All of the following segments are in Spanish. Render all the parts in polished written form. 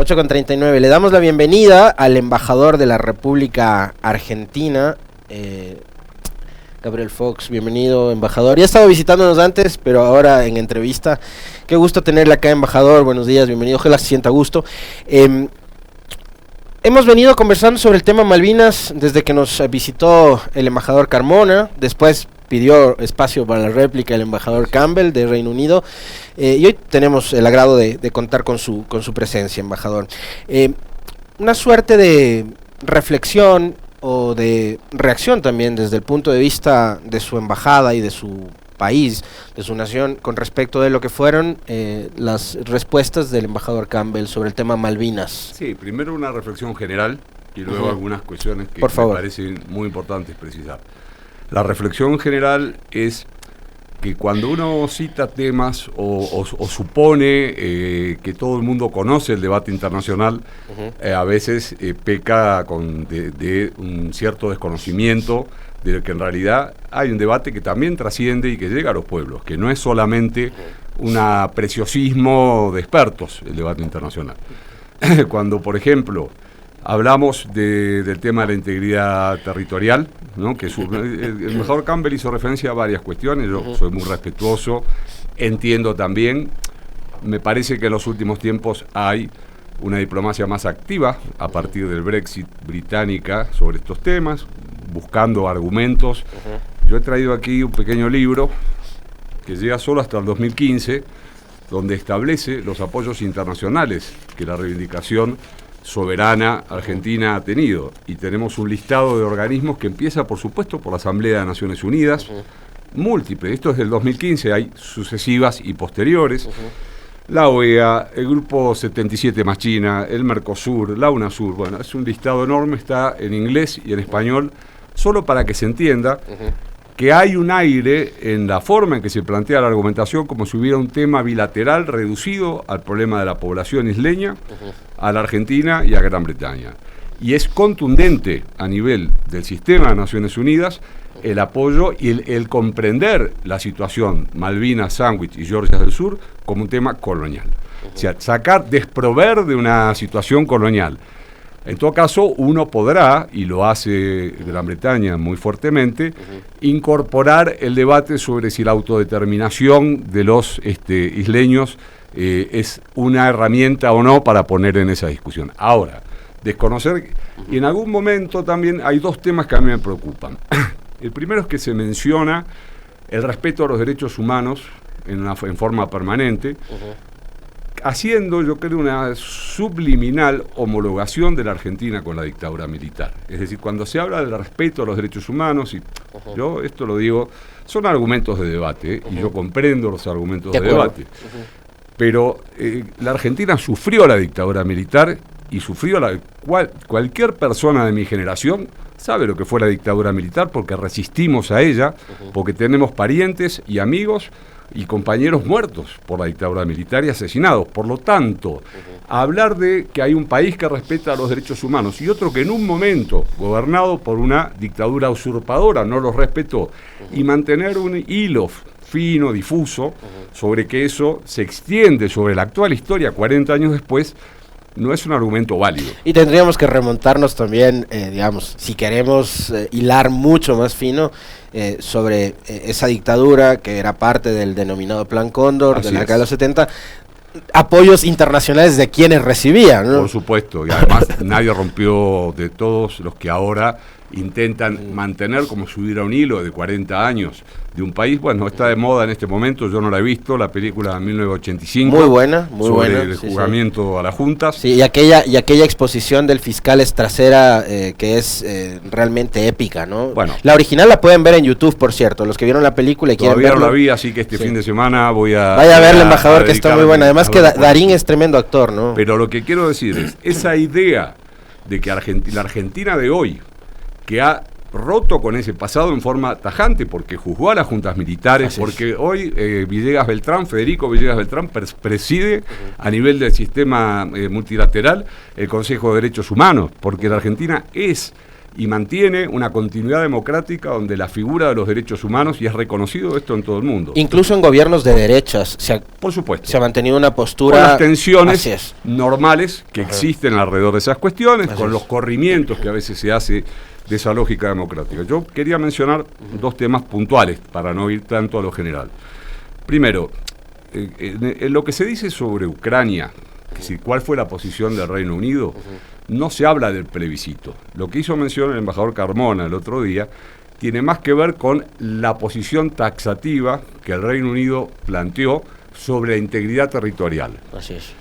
8:39. Le damos la bienvenida al embajador de la República Argentina, Gabriel Fox. Bienvenido, embajador. Ya estaba visitándonos antes, pero ahora en entrevista. Qué gusto tenerle acá, embajador. Buenos días, bienvenido. Ojalá se sienta a gusto. Hemos venido conversando sobre el tema Malvinas desde que nos visitó el embajador Carmona. Después pidió espacio para la réplica el embajador Campbell de Reino Unido, y hoy tenemos el agrado de contar con su presencia, embajador. Una suerte de reflexión o de reacción también desde el punto de vista de su embajada y de su país, de su nación, con respecto de lo que fueron las respuestas del embajador Campbell sobre el tema Malvinas. Sí, primero una reflexión general y luego algunas cuestiones que me parecen muy importantes precisar. La reflexión general es que cuando uno cita temas o supone que todo el mundo conoce el debate internacional, a veces peca de un cierto desconocimiento de que en realidad hay un debate que también trasciende y que llega a los pueblos, que no es solamente un preciosismo de expertos el debate internacional. Cuando, por ejemplo, hablamos del tema de la integridad territorial, ¿no? Que el embajador Campbell hizo referencia a varias cuestiones. Yo soy muy respetuoso, entiendo también, me parece que en los últimos tiempos hay una diplomacia más activa a partir del Brexit británica sobre estos temas, buscando argumentos. Yo he traído aquí un pequeño libro que llega solo hasta el 2015, donde establece los apoyos internacionales que la reivindicación soberana argentina ha tenido, y tenemos un listado de organismos que empieza, por supuesto, por la Asamblea de Naciones Unidas, múltiple, esto es del 2015, hay sucesivas y posteriores, la OEA, el Grupo 77 más China, el Mercosur, la UNASUR. Bueno, es un listado enorme, está en inglés y en español, solo para que se entienda que hay un aire en la forma en que se plantea la argumentación como si hubiera un tema bilateral reducido al problema de la población isleña, a la Argentina y a Gran Bretaña. Y es contundente a nivel del sistema de Naciones Unidas el apoyo y el comprender la situación Malvinas, Sandwich y Georgia del Sur como un tema colonial. O sea, desprover de una situación colonial. En todo caso, uno podrá, y lo hace Gran Bretaña muy fuertemente, incorporar el debate sobre si la autodeterminación de los isleños es una herramienta o no para poner en esa discusión. Ahora, desconocer, y en algún momento también hay dos temas que a mí me preocupan. El primero es que se menciona el respeto a los derechos humanos en forma permanente, haciendo, yo creo, una subliminal homologación de la Argentina con la dictadura militar. Es decir, cuando se habla del respeto a los derechos humanos, y yo esto lo digo, son argumentos de debate, y yo comprendo los argumentos de debate, pero la Argentina sufrió la dictadura militar y sufrió cualquier persona de mi generación sabe lo que fue la dictadura militar, porque resistimos a ella, porque tenemos parientes y amigos y compañeros muertos por la dictadura militar y asesinados. Por lo tanto, hablar de que hay un país que respeta los derechos humanos y otro que en un momento, gobernado por una dictadura usurpadora, no los respetó, y mantener un hilo fino, difuso, sobre que eso se extiende sobre la actual historia 40 años después, no es un argumento válido. Y tendríamos que remontarnos también, digamos, si queremos hilar mucho más fino sobre esa dictadura que era parte del denominado Plan Cóndor, Así de la es. década de los 70, apoyos internacionales de quienes recibían, ¿no? Por supuesto, y además nadie rompió, de todos los que ahora intentan mantener como si hubiera un hilo de 40 años de un país. Bueno, está de moda en este momento, yo no la he visto, la película de 1985. Muy buena, muy sobre buena. el juzgamiento a las juntas. Sí, y aquella exposición del fiscal Estracera que es realmente épica, ¿no? Bueno. La original la pueden ver en YouTube, por cierto, los que vieron la película y quieren Todavía verlo. no la vi, así que este fin de semana vaya a ver el embajador, que está muy buena. Además que dedicarme a Darín es tremendo actor, ¿no? Pero lo que quiero decir es, esa idea de que la Argentina de hoy, que ha roto con ese pasado en forma tajante, porque juzgó a las juntas militares, porque hoy Federico Villegas Beltrán preside a nivel del sistema multilateral el Consejo de Derechos Humanos, porque la Argentina es y mantiene una continuidad democrática donde la figura de los derechos humanos, y es reconocido esto en todo el mundo. Incluso en gobiernos de derechas, por supuesto, se ha mantenido una postura... Con las tensiones normales que existen alrededor de esas cuestiones, con los corrimientos que a veces se hace de esa lógica democrática. Yo quería mencionar dos temas puntuales para no ir tanto a lo general. Primero, en lo que se dice sobre Ucrania, cuál fue la posición del Reino Unido, no se habla del plebiscito. Lo que hizo mención el embajador Carmona el otro día tiene más que ver con la posición taxativa que el Reino Unido planteó sobre la integridad territorial. Así es.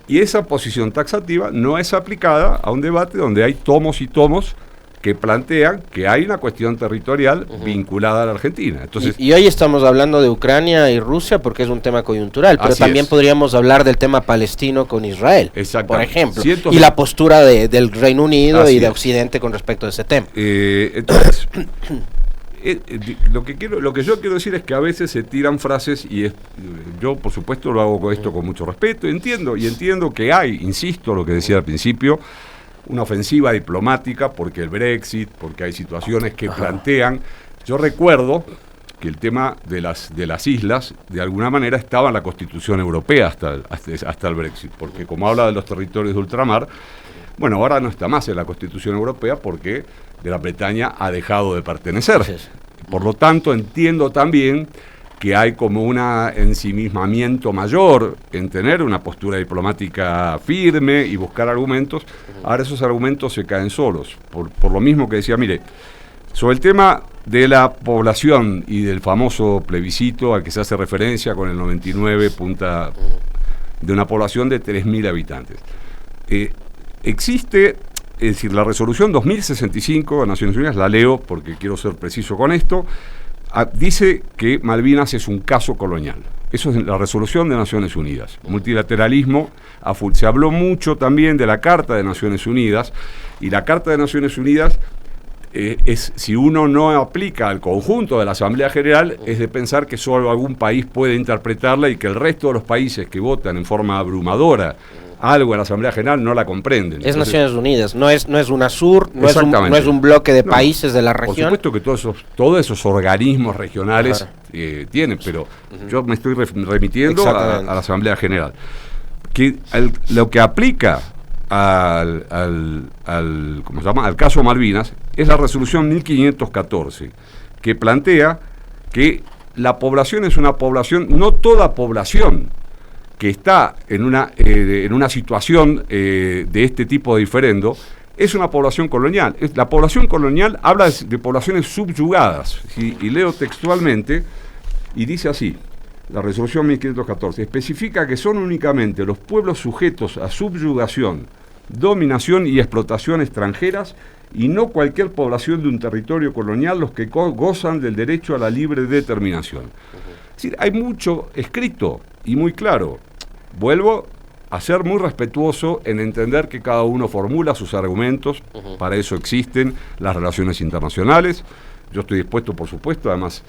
Y esa posición taxativa no es aplicada a un debate donde hay tomos y tomos que plantean que hay una cuestión territorial vinculada a la Argentina. Entonces, y hoy estamos hablando de Ucrania y Rusia porque es un tema coyuntural, pero también podríamos hablar del tema palestino con Israel, por ejemplo, y la postura del Reino Unido y de Occidente con respecto a ese tema. Entonces, lo que yo quiero decir es que a veces se tiran frases y yo por supuesto lo hago con esto con mucho respeto, entiendo que hay, insisto, lo que decía al principio, una ofensiva diplomática porque el Brexit, porque hay situaciones que plantean. Yo recuerdo que el tema de las islas de alguna manera estaba en la Constitución Europea hasta el Brexit, porque como habla de los territorios de ultramar, bueno, ahora no está más en la Constitución Europea porque Gran Bretaña ha dejado de pertenecer. Por lo tanto, entiendo también que hay como un ensimismamiento mayor en tener una postura diplomática firme y buscar argumentos. Ahora esos argumentos se caen solos, por lo mismo que decía, mire, sobre el tema de la población y del famoso plebiscito al que se hace referencia con el 99 punta de una población de 3.000 habitantes. Existe, es decir, la resolución 2065 de Naciones Unidas, la leo porque quiero ser preciso con esto, dice que Malvinas es un caso colonial. Eso es la resolución de Naciones Unidas. Multilateralismo a full. Se habló mucho también de la Carta de Naciones Unidas, y la Carta de Naciones Unidas si uno no aplica al conjunto de la Asamblea General, es de pensar que solo algún país puede interpretarla y que el resto de los países que votan en forma abrumadora algo en la Asamblea General no la comprenden. Es Naciones Unidas, no es UNASUR, no es un bloque de países de la región. Por supuesto que todos esos organismos regionales tienen, pero yo me estoy remitiendo a la Asamblea General. Que lo que aplica al caso Malvinas es la resolución 1514, que plantea que la población es una población, no toda población que está en una situación de este tipo de diferendo, es una población colonial. La población colonial habla de poblaciones subyugadas, y leo textualmente, y dice así, la resolución 1514, especifica que son únicamente los pueblos sujetos a subyugación, dominación y explotación extranjeras, y no cualquier población de un territorio colonial los que gozan del derecho a la libre determinación. Es decir, hay mucho escrito y muy claro. Vuelvo a ser muy respetuoso en entender que cada uno formula sus argumentos, para eso existen las relaciones internacionales. Yo estoy dispuesto, por supuesto, además,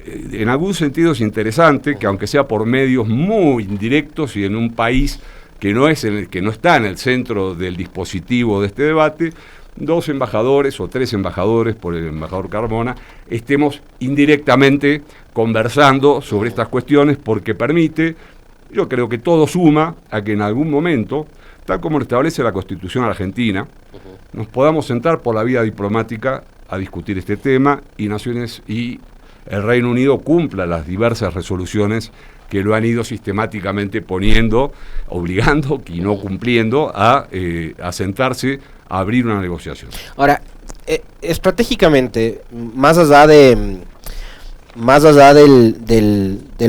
en algún sentido es interesante que aunque sea por medios muy indirectos y en un país que no está en el centro del dispositivo de este debate, 2 embajadores o 3 embajadores, por el embajador Carmona, estemos indirectamente conversando sobre estas cuestiones, porque permite, yo creo que todo suma a que en algún momento, tal como lo establece la Constitución argentina, nos podamos sentar por la vía diplomática a discutir este tema, y el Reino Unido cumpla las diversas resoluciones que lo han ido sistemáticamente poniendo, obligando y no cumpliendo a sentarse a abrir una negociación. Ahora, estratégicamente, más allá del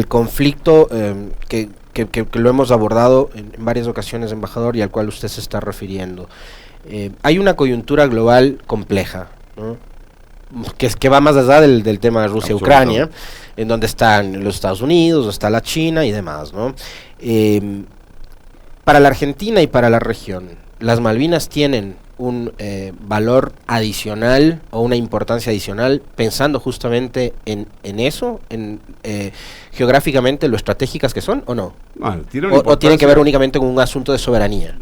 conflicto que lo hemos abordado en varias ocasiones, embajador, y al cual usted se está refiriendo, hay una coyuntura global compleja, ¿no? que va más allá del tema de Rusia-Ucrania, en donde están los Estados Unidos, está la China y demás, ¿no? Para la Argentina y para la región, ¿las Malvinas tienen un valor adicional o una importancia adicional, pensando justamente en eso, geográficamente lo estratégicas que son, o no? Bueno, ¿O tienen que ver únicamente con un asunto de soberanía?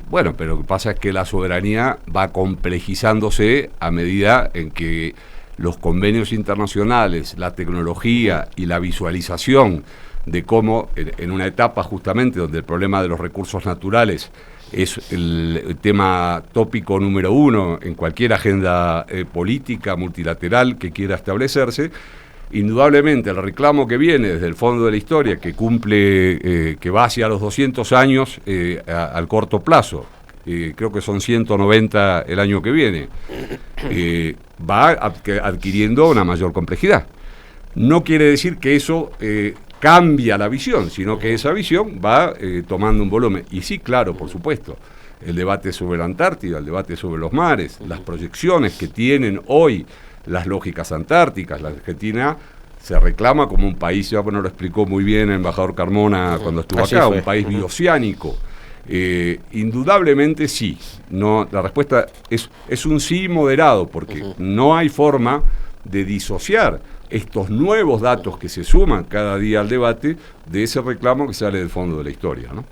Bueno, pero lo que pasa es que la soberanía va complejizándose a medida en que los convenios internacionales, la tecnología y la visualización de cómo en una etapa justamente donde el problema de los recursos naturales es el tema tópico número 1 en cualquier agenda política multilateral que quiera establecerse, indudablemente el reclamo que viene desde el fondo de la historia, que cumple, que va hacia los 200 años al corto plazo, creo que son 190 el año que viene, va adquiriendo una mayor complejidad. No quiere decir que eso cambia la visión, sino que esa visión va tomando un volumen. Y sí, claro, por supuesto, el debate sobre la Antártida, el debate sobre los mares, las proyecciones que tienen hoy las lógicas antárticas. La Argentina se reclama como un país, ya bueno, lo explicó muy bien el embajador Carmona cuando estuvo acá, un país bioceánico. Indudablemente sí. No, la respuesta es un sí moderado, porque no hay forma de disociar estos nuevos datos que se suman cada día al debate de ese reclamo que sale del fondo de la historia, ¿no?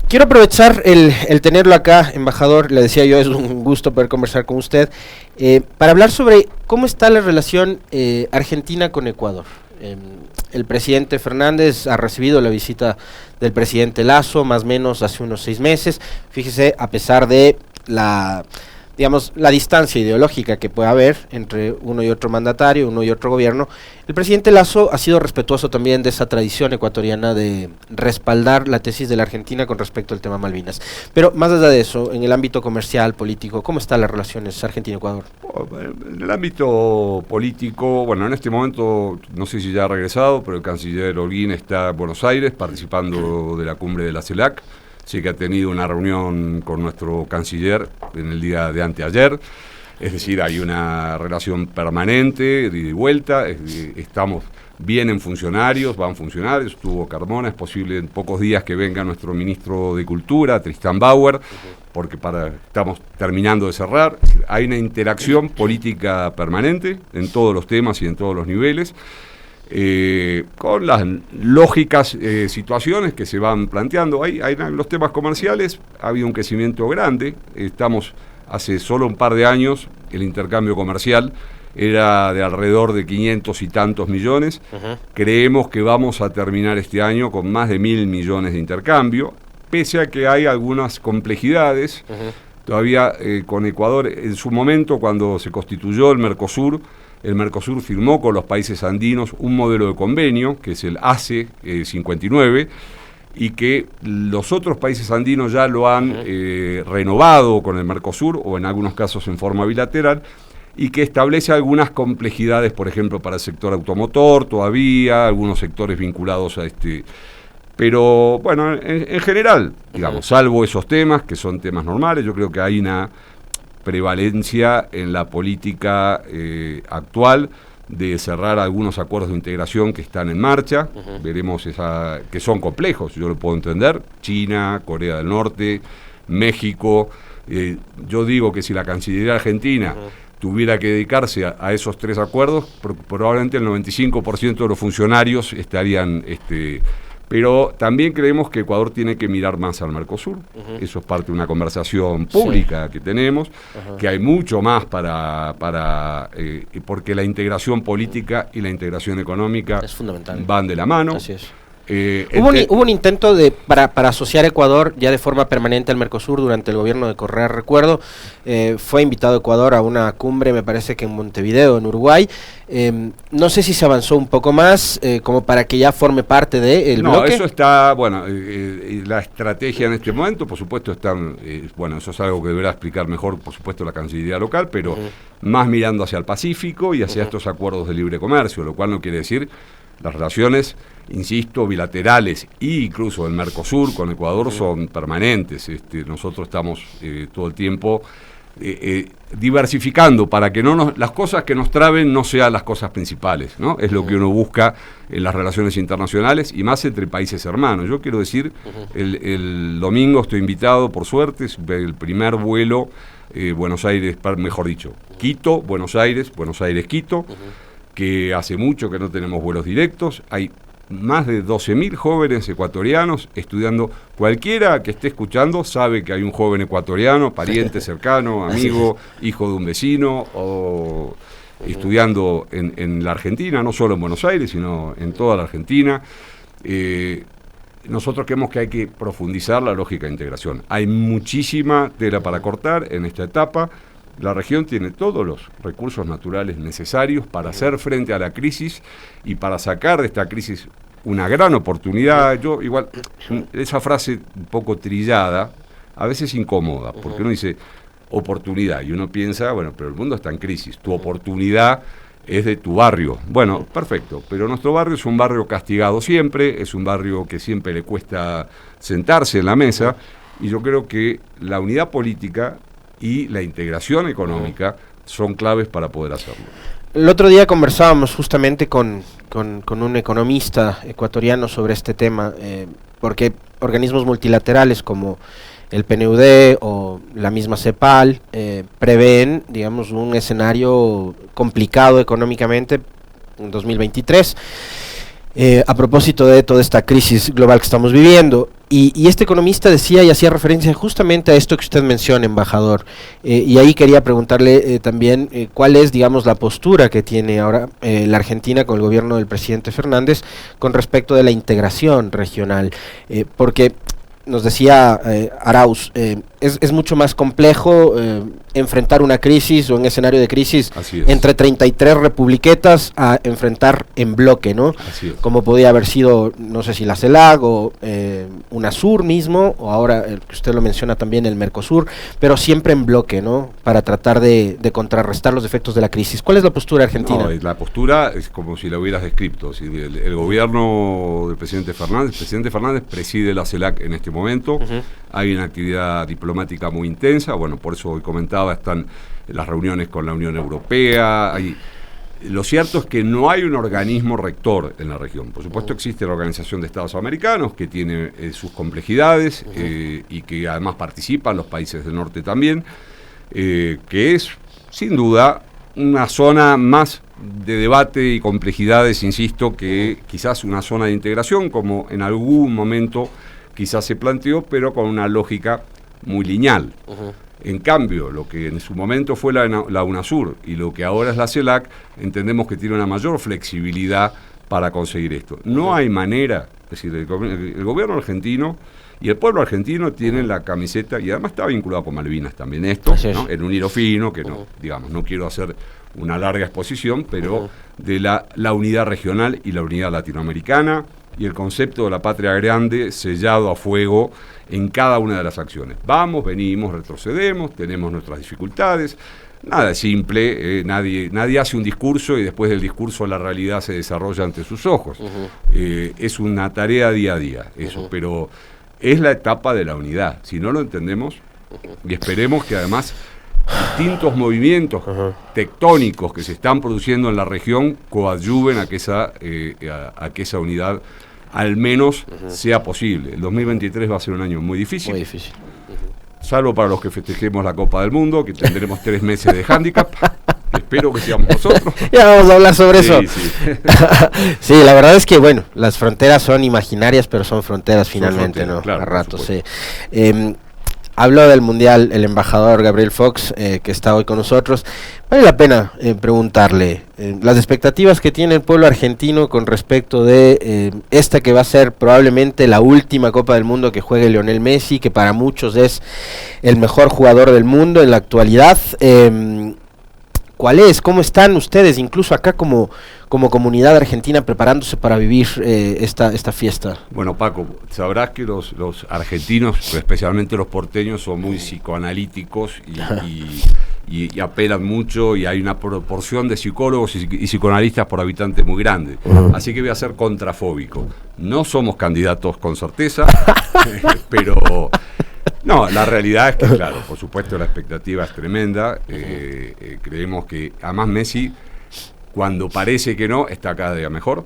Quiero aprovechar el tenerlo acá, embajador, le decía yo, es un gusto poder conversar con usted, para hablar sobre cómo está la relación Argentina con Ecuador. El presidente Fernández ha recibido la visita del presidente Lasso, más o menos hace unos 6 meses. Fíjese, a pesar de la distancia ideológica que puede haber entre uno y otro mandatario, uno y otro gobierno, el presidente Lasso ha sido respetuoso también de esa tradición ecuatoriana de respaldar la tesis de la Argentina con respecto al tema Malvinas. Pero más allá de eso, en el ámbito comercial, político, ¿cómo están las relaciones Argentina-Ecuador? En el ámbito político, bueno, en este momento, no sé si ya ha regresado, pero el canciller Holguín está en Buenos Aires participando de la cumbre de la CELAC. Sí que ha tenido una reunión con nuestro canciller en el día de anteayer, es decir, hay una relación permanente, de ida y vuelta, estamos, vienen funcionarios, van funcionarios, estuvo Carmona, es posible en pocos días que venga nuestro ministro de Cultura, Tristan Bauer, porque estamos terminando de cerrar, hay una interacción política permanente en todos los temas y en todos los niveles, con las lógicas situaciones que se van planteando. Hay en los temas comerciales ha habido un crecimiento grande. Estamos hace solo un par de años, el intercambio comercial era de alrededor de 500 y tantos millones. Creemos que vamos a terminar este año con más de 1.000 millones de intercambio, pese a que hay algunas complejidades. Todavía con Ecuador, en su momento, cuando se constituyó el Mercosur firmó con los países andinos un modelo de convenio, que es el ACE 59, y que los otros países andinos ya lo han renovado con el Mercosur, o en algunos casos en forma bilateral, y que establece algunas complejidades, por ejemplo, para el sector automotor, todavía, algunos sectores vinculados a este. Pero, bueno, en general, digamos, salvo esos temas, que son temas normales, yo creo que hay una prevalencia en la política actual de cerrar algunos acuerdos de integración que están en marcha. Veremos que son complejos, yo lo puedo entender, China, Corea del Norte, México. Yo digo que si la Cancillería Argentina tuviera que dedicarse a esos 3 acuerdos, probablemente el 95% de los funcionarios estarían pero también creemos que Ecuador tiene que mirar más al Mercosur. Eso es parte de una conversación pública que tenemos, que hay mucho más porque la integración política y la integración económica es fundamental, van de la mano. Así es. Hubo un intento para asociar a Ecuador ya de forma permanente al Mercosur durante el gobierno de Correa, recuerdo. Fue invitado Ecuador a una cumbre, me parece que en Montevideo, en Uruguay. No sé si se avanzó un poco más, como para que ya forme parte del bloque. No, eso está, bueno, la estrategia en este momento, por supuesto, bueno, eso es algo que deberá explicar mejor, por supuesto, la Cancillería local, pero más mirando hacia el Pacífico y hacia estos acuerdos de libre comercio, lo cual no quiere decir las relaciones, insisto, bilaterales e incluso el Mercosur con Ecuador son permanentes. Nosotros estamos todo el tiempo diversificando para que las cosas que nos traben no sean las cosas principales, ¿no? Es lo que uno busca en las relaciones internacionales y más entre países hermanos. Yo quiero decir, el domingo estoy invitado, por suerte, es el primer vuelo Buenos Aires, mejor dicho, Quito, Buenos Aires, Quito, que hace mucho que no tenemos vuelos directos. Hay más de 12.000 jóvenes ecuatorianos estudiando. Cualquiera que esté escuchando sabe que hay un joven ecuatoriano, pariente cercano, amigo, hijo de un vecino, o estudiando en la Argentina, no solo en Buenos Aires, sino en toda la Argentina. Nosotros creemos que hay que profundizar la lógica de integración. Hay muchísima tela para cortar en esta etapa. La región tiene todos los recursos naturales necesarios para hacer frente a la crisis y para sacar de esta crisis una gran oportunidad. Yo igual, esa frase un poco trillada, a veces incomoda, porque uno dice oportunidad y uno piensa, bueno, pero el mundo está en crisis, tu oportunidad es de tu barrio. Bueno, perfecto, pero nuestro barrio es un barrio castigado siempre, es un barrio que siempre le cuesta sentarse en la mesa, y yo creo que la unidad política y la integración económica son claves para poder hacerlo. El otro día conversábamos justamente con un economista ecuatoriano sobre este tema, porque organismos multilaterales como el PNUD o la misma CEPAL prevén, digamos, un escenario complicado económicamente en 2023, a propósito de toda esta crisis global que estamos viviendo. Y este economista decía y hacía referencia justamente a esto que usted menciona, embajador, y ahí quería preguntarle también cuál es, digamos, la postura que tiene ahora la Argentina con el gobierno del presidente Fernández con respecto de la integración regional, porque nos decía Arauz, es mucho más complejo enfrentar una crisis o un escenario de crisis entre 33 republiquetas a enfrentar en bloque, ¿no? Como podía haber sido, no sé si la CELAC o UNASUR mismo, o ahora el que usted lo menciona también, el Mercosur, pero siempre en bloque, ¿no? Para tratar de contrarrestar los efectos de la crisis. ¿Cuál es la postura argentina? No, la postura es como si la hubieras descrito. El gobierno del presidente Fernández preside la CELAC en este momento. Hay una actividad diplomática muy intensa, bueno, por eso hoy comentaba, están las reuniones con la Unión Europea. Lo cierto es que no hay un organismo rector en la región. Por supuesto existe la Organización de Estados Americanos, que tiene sus complejidades y que además participan los países del norte también, que es sin duda una zona más de debate y complejidades, insisto, que quizás una zona de integración, como en algún momento quizás se planteó, pero con una lógica muy lineal. En cambio, lo que en su momento fue la UNASUR y lo que ahora es la CELAC, entendemos que tiene una mayor flexibilidad para conseguir esto. No hay manera, es decir, el gobierno argentino y el pueblo argentino tienen la camiseta, y además está vinculado con Malvinas también esto, ¿no? En un hilo fino, que no, digamos, no quiero hacer una larga exposición, pero de la unidad regional y la unidad latinoamericana, y el concepto de la patria grande sellado a fuego en cada una de las acciones. Vamos, venimos, retrocedemos, tenemos nuestras dificultades, nada es simple, nadie hace un discurso y después del discurso la realidad se desarrolla ante sus ojos. Es una tarea día a día, eso, pero es la etapa de la unidad. Si no lo entendemos, y esperemos que además distintos movimientos tectónicos que se están produciendo en la región coadyuven a que esa unidad al menos sea posible. El 2023 va a ser un año muy difícil. Muy difícil. Salvo para los que festejemos la Copa del Mundo, que tendremos 3 meses de hándicap. Espero que seamos nosotros. Ya vamos a hablar sobre eso. Sí. Sí, la verdad es que, bueno, las fronteras son imaginarias, pero son fronteras finalmente, ¿no? Claro, a ratos, sí. Habló del Mundial el embajador Gabriel Fox, que está hoy con nosotros. Vale la pena preguntarle las expectativas que tiene el pueblo argentino con respecto de esta que va a ser probablemente la última Copa del Mundo que juegue Lionel Messi, que para muchos es el mejor jugador del mundo en la actualidad. ¿Cuál es? ¿Cómo están ustedes, incluso acá como comunidad argentina, preparándose para vivir esta fiesta? Bueno, Paco, sabrás que los argentinos, especialmente los porteños, son muy psicoanalíticos y apelan mucho, y hay una proporción de psicólogos y psicoanalistas por habitante muy grande. Así que voy a ser contrafóbico. No somos candidatos con certeza, pero... No, la realidad es que, claro, por supuesto la expectativa es tremenda. Creemos que, además, Messi, cuando parece que no, está cada día mejor.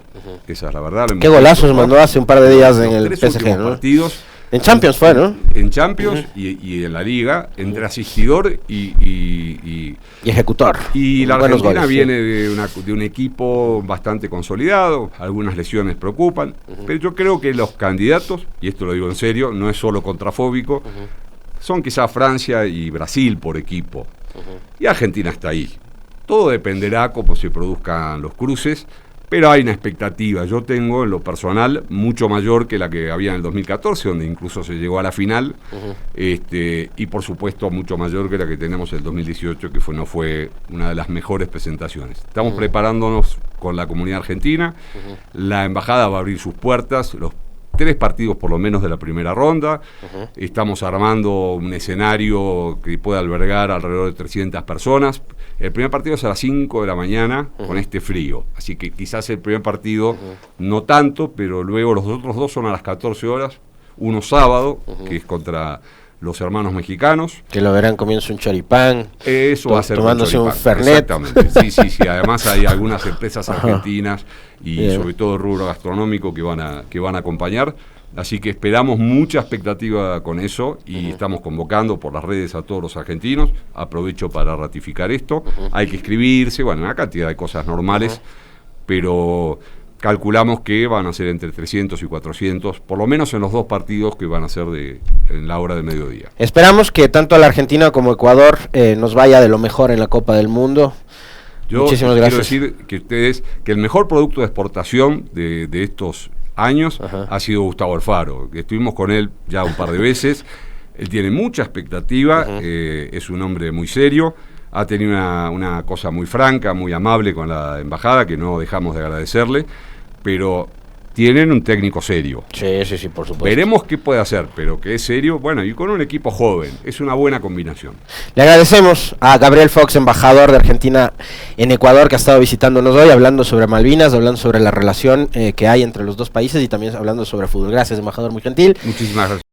Esa es la verdad. Qué golazos mandó hace un par de días en el PSG, ¿no? Partidos, En Champions fue, ¿no? En Champions y en la Liga, entre asistidor y ejecutor. Y la Buenos Argentina goles, viene de un equipo bastante consolidado, algunas lesiones preocupan, pero yo creo que los candidatos, y esto lo digo en serio, no es solo contrafóbico, son quizás Francia y Brasil por equipo, y Argentina está ahí. Todo dependerá cómo se produzcan los cruces, pero hay una expectativa, yo tengo en lo personal mucho mayor que la que había en el 2014, donde incluso se llegó a la final, y por supuesto mucho mayor que la que tenemos en el 2018, que no fue una de las mejores presentaciones. Estamos preparándonos con la comunidad argentina, la embajada va a abrir sus puertas, los 3 partidos por lo menos de la primera ronda, estamos armando un escenario que pueda albergar alrededor de 300 personas. El primer partido es a las 5 de la mañana con este frío, así que quizás el primer partido no tanto, pero luego los otros 2 son a las 14 horas, uno sábado, que es contra los hermanos mexicanos. Que lo verán comiendo un choripán. Eso va a ser tomándose un fernet. Exactamente, sí, además hay algunas empresas argentinas y sobre todo rubro gastronómico que van a acompañar. Así que esperamos mucha expectativa con eso y estamos convocando por las redes a todos los argentinos. Aprovecho para ratificar esto. Hay que inscribirse, bueno, una cantidad de cosas normales, pero calculamos que van a ser entre 300 y 400, por lo menos en los 2 partidos que van a ser en la hora de mediodía. Esperamos que tanto a la Argentina como Ecuador nos vaya de lo mejor en la Copa del Mundo. Yo Muchísimas quiero gracias. decir que el mejor producto de exportación de estos años ha sido Gustavo Alfaro, que estuvimos con él ya un par de veces. Él tiene mucha expectativa, es un hombre muy serio, ha tenido una cosa muy franca, muy amable con la embajada, que no dejamos de agradecerle, pero tienen un técnico serio. Sí, por supuesto. Veremos qué puede hacer, pero que es serio, bueno, y con un equipo joven, es una buena combinación. Le agradecemos a Gabriel Fox, embajador de Argentina en Ecuador, que ha estado visitándonos hoy, hablando sobre Malvinas, hablando sobre la relación que hay entre los dos países y también hablando sobre fútbol. Gracias, embajador, muy gentil. Muchísimas gracias.